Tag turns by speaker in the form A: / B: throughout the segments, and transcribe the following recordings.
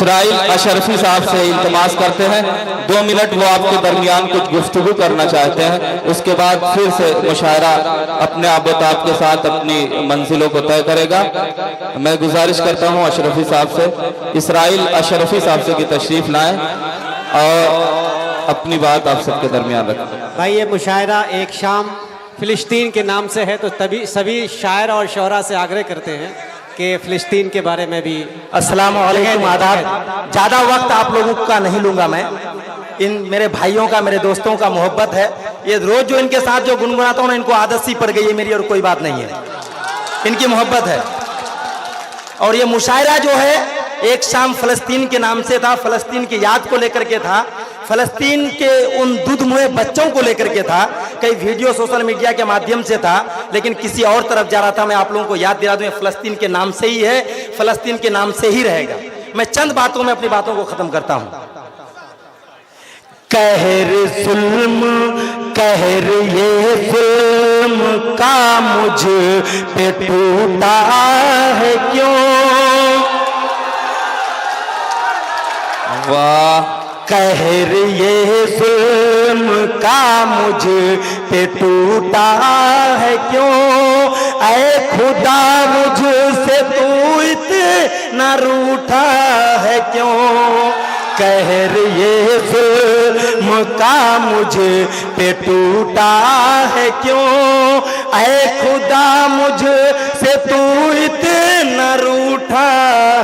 A: Israel Ashrafi साहब से इल्तमास करते हैं 2 मिनट वो आपके दरमियान कुछ गुफ्तगू करना चाहते हैं, उसके बाद फिर से मुशायरा अपने आबोताब के साथ अपनी मंजिलों को तय करेगा। मैं गुजारिश करता हूं अशरफी साहब से, इसराइल अशरफी साहब से कि तशरीफ लाएं और अपनी बात आप सबके दरमियान रखें।
B: भाई ये मुशायरा एक शाम फिलिस्तीन के नाम से है, तो तभी सभी शायर और शोरा से आग्रह करते हैं कि फिलिस्तीन के बारे में भी।
C: अस्सलाम वालेकुम, आदाब। ज़्यादा वक्त आप लोगों का नहीं लूँगा मैं। इन मेरे भाइयों का, मेरे दोस्तों का मोहब्बत है। ये रोज़ जो इनके साथ जो गुनगुनाता हूँ ना, इनको आदत सी पड़ गई है मेरी, और कोई बात नहीं है, इनकी मोहब्बत है। और ये मुशायरा जो है एक शाम फ़लस्तीन के नाम से था, फ़लस्तीन की याद को लेकर के था, फ़लस्तीन के उन दूधमुहे बच्चों को लेकर के था। कई वीडियो सोशल मीडिया के माध्यम से था, लेकिन किसी और तरफ जा रहा था। मैं आप लोगों को याद दिला दूं, ये फ़लस्तीन के नाम से ही है, फ़लस्तीन के नाम से ही रहेगा। मैं चंद बातों में अपनी बातों को ख़त्म करता हूँ। कहर जुल्म, कहर ये जुल्म का मुझ पे टूटा है क्यों,
A: वाह।
C: कहर ये जुल्म का मुझ पे टूटा है क्यों, ऐ खुदा मुझसे तू इतना रूठा है क्यों, कहर ये जुल्म का मुझ पे टूटा है क्यों, ऐ खुदा मुझसे तू इतना रूठा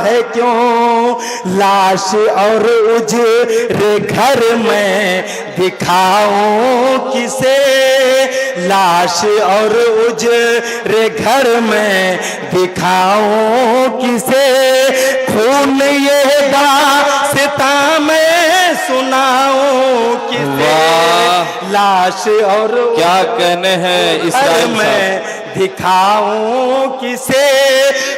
C: है क्यों, लाश और उजरे घर में दिखाऊं किसे, लाश और उजरे घर में दिखाऊं किसे, खून ये दास्तां मैं सुनाऊं किसे, लाश और
A: क्या कहने हैं इसराइल
C: में दिखाऊं किसे,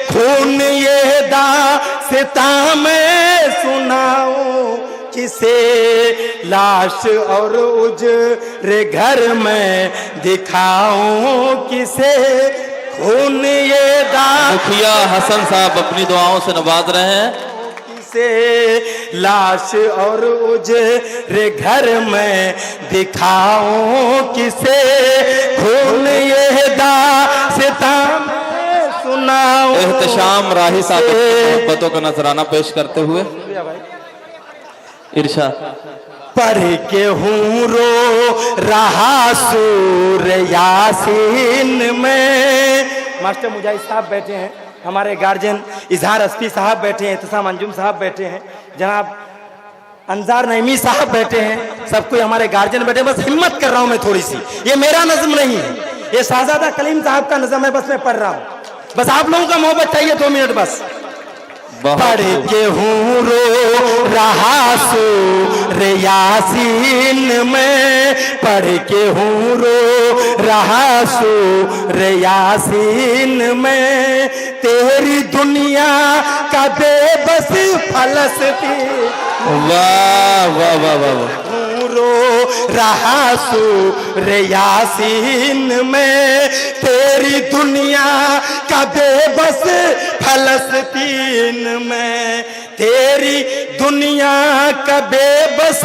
C: खून ये दास्तां मैं सुनाऊं किसे, लाश और उजरे घर में दिखाऊं किसे, खून ये
A: मुखिया हसन साहब अपनी दुआओं से नवाज रहे हैं।
C: से लाश और उजरे घर में दिखाऊं किसे, खून ये दास्तां मैं सुनाऊं।
A: एहतशाम राही साहब मोहब्बतों का नजराना पेश करते हुए इरशाद।
C: पढ़ के हूँ रो रहा सूर यासीन में, मास्टर मुजाहिद साहब बैठे हैं, हमारे गार्जियन इजहार अस्फी साहब बैठे हैं, इत्तिसाम अंजुम साहब बैठे हैं, जनाब अंजार नईमी साहब बैठे हैं, सब कोई हमारे गार्जियन बैठे हैं। बस हिम्मत कर रहा हूं मैं थोड़ी सी, ये मेरा नज़्म नहीं है, ये शाहजादा कलीम साहब का नज़्म है, बस मैं पढ़ रहा हूँ। बस आप लोगों का मोहब्बत चाहिए, 2 मिनट बस। पढ़ के हूँ रो रहा सूर यासीन में, पढ़ के हूँ रो रहा सूर यासीन में, तेरी दुनिया का बेबस फलस्तीन,
A: वाह वाह वाह वाह।
C: रो रहा सूर यासीन में, तेरी दुनिया का बेबस फलस्तीन में, तेरी दुनिया का बेबस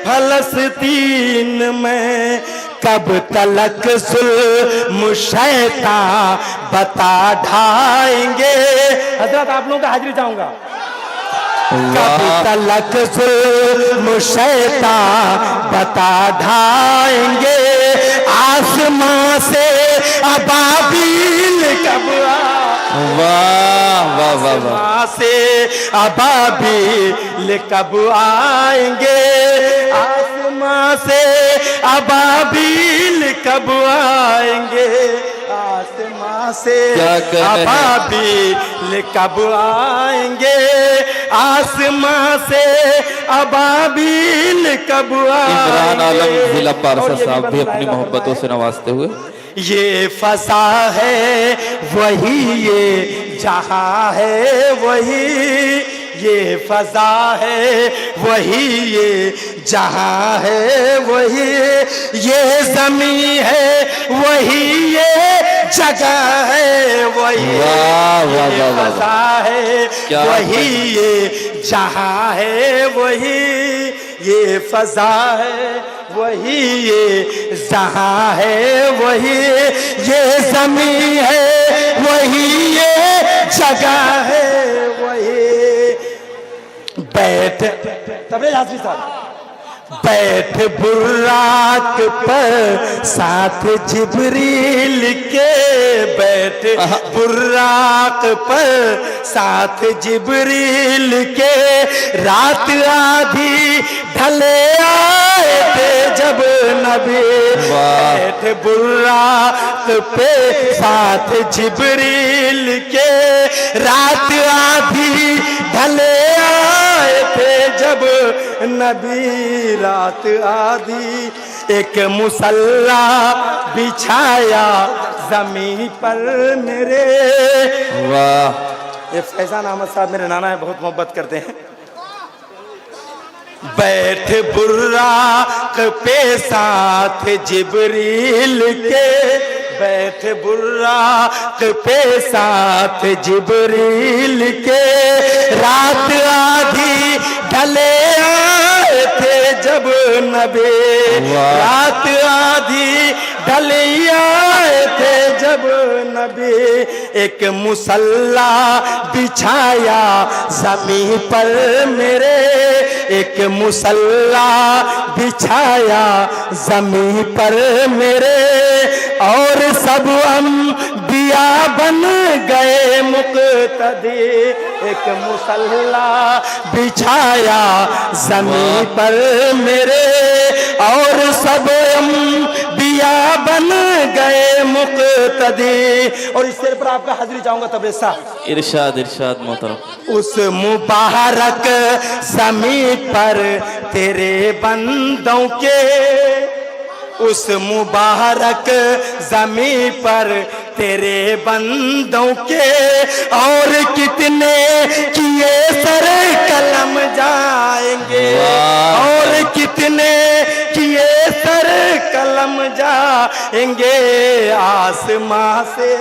C: फलस्तीन में, कब तलक जुल्म शैतान बता ढाएंगे। हजरत आप लोगों का हाजिरी चाहूंगा। कब तलक जुल्म शैतान बता ढाएंगे, आसमां से अबाबील कब
A: वाह वाह वाह वाह।
C: से अबाबील कब आएंगे, आसमां से अबाबील कब आएंगे, आसमां से अबाबील कब आएंगे, आसमां से अबाबील कब आएंगे।
A: इमरान आलम जिला पारसा साहब भी अपनी मोहब्बतों से नवाजते हुए।
C: ये फसा है वही, ये जहां है वही, ये फजा है वही, ये जहां है वही, ये जमीन है वही, ये जगह है वही,
A: वाह वाह वाह वाह।
C: फजा है वही, ये जहां है वही ये फजा है, वही ये जहां है वही ये ज़मीं है, वही ये जगह है, वही बैठ तबरेज हाज़िरी साहब बैठ बुर्राक पर साथ जिब्रील के, बैठ बुर्राक पर साथ जिब्रील के, रात आधी ढले आए थे जब नबी, बैठ बुर्राक पे साथ जिब्रील के, रात आधी ढले आए थे जब नबी, रात आधी एक मुसल्ला बिछाया जमीन पर मेरे। वाह, ये फैजान अहमद साहब मेरे नाना है, बहुत मोहब्बत करते हैं। बैठ बुर्राक पे साथ जिब्रील के, बैठ बुर्राक पे साथ जिब्रील के, रात आधी ढले आए थे जब नबी, रात आधी ढले आए थे जब नबी, एक मुसल्ला बिछाया जमीन पर मेरे, एक मुसल्ला बिछाया जमीन पर मेरे, और सब अंबिया बन गए मुक्तदी, एक मुसल्ला बिछाया जमीन पर मेरे, और सब अंबिया बन गए मुक्तदी। और इस शेर पर आपका हाजिरी चाहूंगा तबरेज साहब।
A: इरशाद इरशाद मोहतरम।
C: उस मुबारक ज़मीं पर तेरे बंदों के, उस मुबारक ज़मीं पर तेरे बंदों के, और कितने किए सर कलम जाएंगे, और कितने किए सर कलम जाएंगे, आसमां से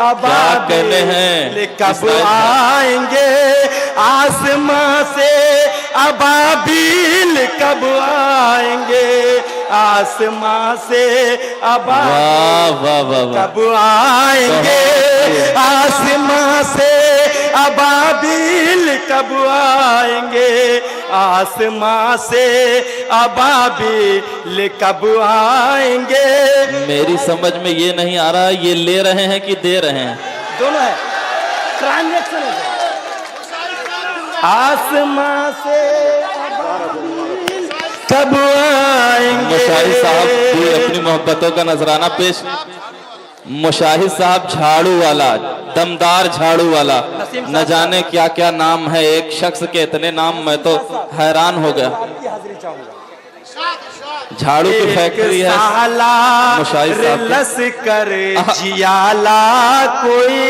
C: अबाबिल कब आएंगे, आसमां से अबाबिल कब आएंगे, आसमां से अबाबिल कब आएंगे, आसमां से अबाबिल कब आएंगे, आसमां से अबाबिल कब आएंगे।
A: मेरी समझ में ये नहीं आ रहा ये ले रहे हैं कि दे रहे हैं,
C: दोनों है, ट्रांजैक्शन है। आसमां से कब आएंगे।
A: मुशाहिद साहब भी अपनी मोहब्बतों का नजराना पेश। मुशाहिद साहब झाड़ू वाला, दमदार झाड़ू वाला, न जाने क्या क्या नाम है एक शख्स के, इतने नाम मैं तो हैरान हो गया। झाड़ू की फैक्ट्री है मुशाहिद साहब।
C: लश्कर जियाला कोई,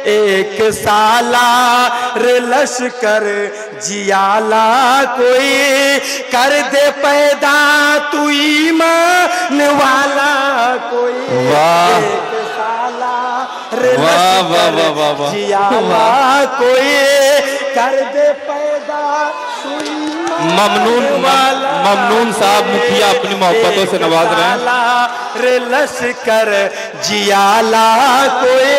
C: एक सालार लश्कर जियाला कोई, कर दे पैदा तू ईमान वाला कोई, एक सालार लश्कर जियाला कोई, कर दे पैदा तू
A: ममनून साहब मुखिया अपनी मोहब्बतों से नवाज रहे हैं।
C: लश्कर जियाला कोई,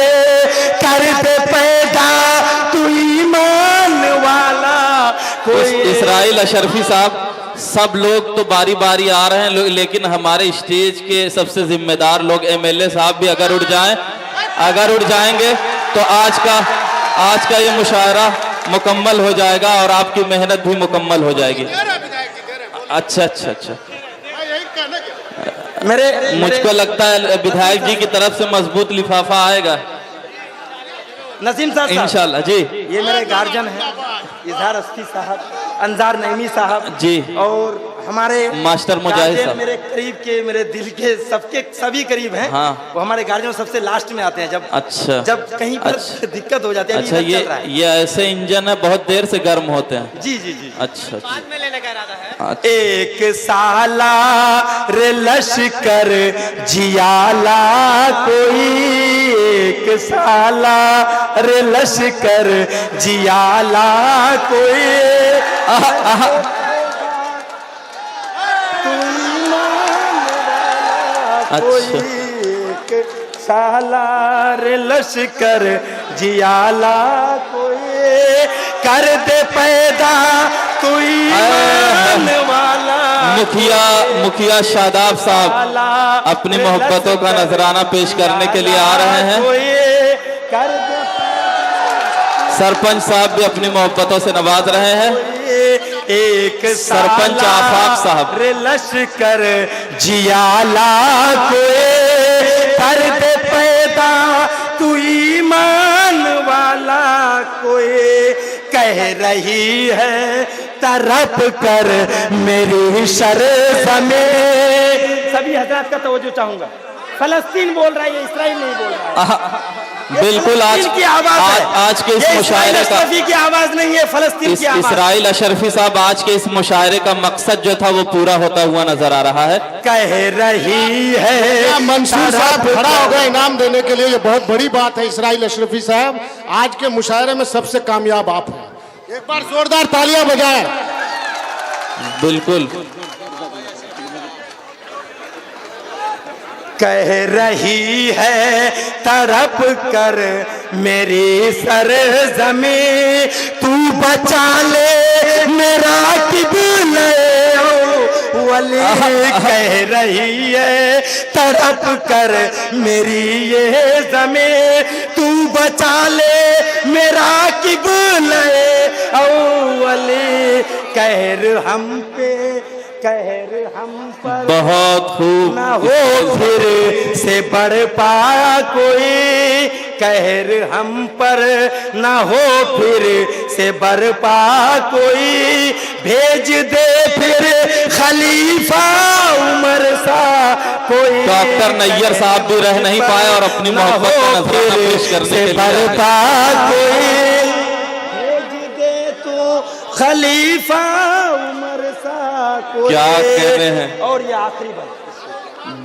C: कर दे पैदा तू ईमान वाला कोई।
A: इसराइल अशरफी साहब, सब लोग तो बारी बारी आ रहे हैं, लेकिन हमारे स्टेज के सबसे जिम्मेदार लोग एमएलए साहब भी अगर उठ जाएंगे तो आज का ये मुशायरा मुकम्मल हो जाएगा और आपकी मेहनत भी मुकम्मल हो जाएगी। अच्छा अच्छा अच्छा, मुझको लगता है विधायक जी की तरफ से मजबूत लिफाफा आएगा
C: नसीम साहब
A: इंशाल्लाह जी।
C: ये मेरे गार्जियन हैं, इजहार अस्की साहब, अंजार नईमी साहब
A: जी,
C: और हमारे
A: मास्टर मुजाहिद
C: गार्जियन
A: साहब।
C: मेरे करीब के, मेरे दिल के सबके सभी करीब हैं।
A: हाँ।
C: वो हमारे गार्जियन सबसे लास्ट में आते हैं जब
A: अच्छा।
C: जब कहीं पर
A: अच्छा।
C: दिक्कत हो जाती है। अभी
A: अच्छा,
C: इधर चल रहा है।
A: ये ऐसे इंजन है बहुत देर से गर्म होते हैं।
C: जी जी जी।
A: अच्छा अच्छा।
B: बाद में लेने का इरादा है।
A: अच्छा।
C: एक साला रे लश्कर जियाला कोई, एक साला रे लश्कर जियाला कोई, कोई एक साला रे लश्कर जियाला कोई, कर दे पैदा तू ईमान वाला।
A: मुखिया शादाब साहब अपनी मोहब्बतों का नजराना पेश करने के लिए आ रहे हैं।
C: कर दे
A: सरपंच साहब भी अपनी मोहब्बतों से नवाज रहे हैं।
C: एक
A: सरपंच आफाक साहब।
C: रे लश्कर जियाला कोई, कर दे पैदा तू ईमान वाला कोई, कह रही है तरफ कर मेरी शर्ज़मे। सभी हजरात का तवज्जो चाहूंगा। फलस्तीन बोल रहा है, इस्राइल नहीं बोल रहा है।
A: बिल्कुल आज
C: की आवाज है।
A: आज के इस
C: ये
A: मुशायरे
C: इस्राइल
A: का
C: अशरफी की आवाज नहीं है, फलस्तीन की आवाज।
A: इसराइल अशरफी साहब आज के इस मुशायरे का मकसद जो था वो पूरा होता हुआ नजर आ रहा है।
C: कह रही है
D: मंसूर साहब खड़ा हो गए इनाम देने के लिए, ये बहुत बड़ी बात है। इसराइल अशरफी साहब आज के मुशायरे में सबसे कामयाब आप हैं। एक बार जोरदार तालियां बजाएं।
A: बिल्कुल।
C: कह रही है तड़प कर मेरी सरज़मी, तू बचा ले मेरा किबले ओ वली। कह रही है तड़प कर मेरी ये ज़मी, तू बचा ले मेरा किबले ओ वली। कहर हम पे, कहर हम पर
A: बहुत खूब।
C: ना हो फिर से बढ़ पाया कोई, कहर हम पर ना हो फिर से बढ़ पा कोई, भेज दे फिर खलीफा उमर सा कोई।
A: डॉक्टर नैयर साहब भी रह नहीं पाए और अपनी मोहब्बत का नजराना पेश करने के लिए
C: कोई, भेज दे तो खलीफा उमर सा कोई।
A: क्या कहते हैं।
C: और ये आखिरी बंद,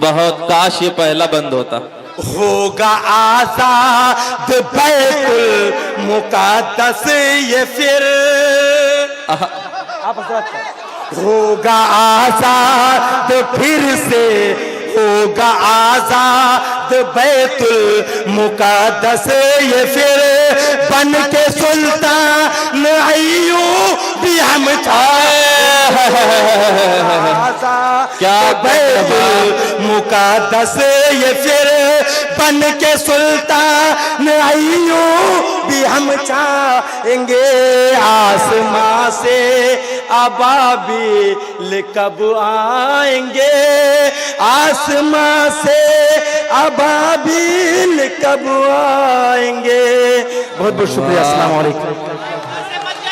A: बहुत काश ये पहला बंद होता।
C: होगा आजाद बैतुल मुक़द्दस ये फिर, आप होगा आजाद फिर से, होगा आजाद बैतुल मुक़द्दस ये फिर, बन के सुल्तान अय्यूब भी हम
A: क्या
C: बैतुल मुक़द्दस ये फिर, बन के सुल्तान अय्यूब भी हम चाहेंगे। आसमां से अबाबिल कब आएंगे, आसमां से अबाबिल कब आएंगे। बहुत बहुत शुक्रिया। अस्सलाम वालेकुम।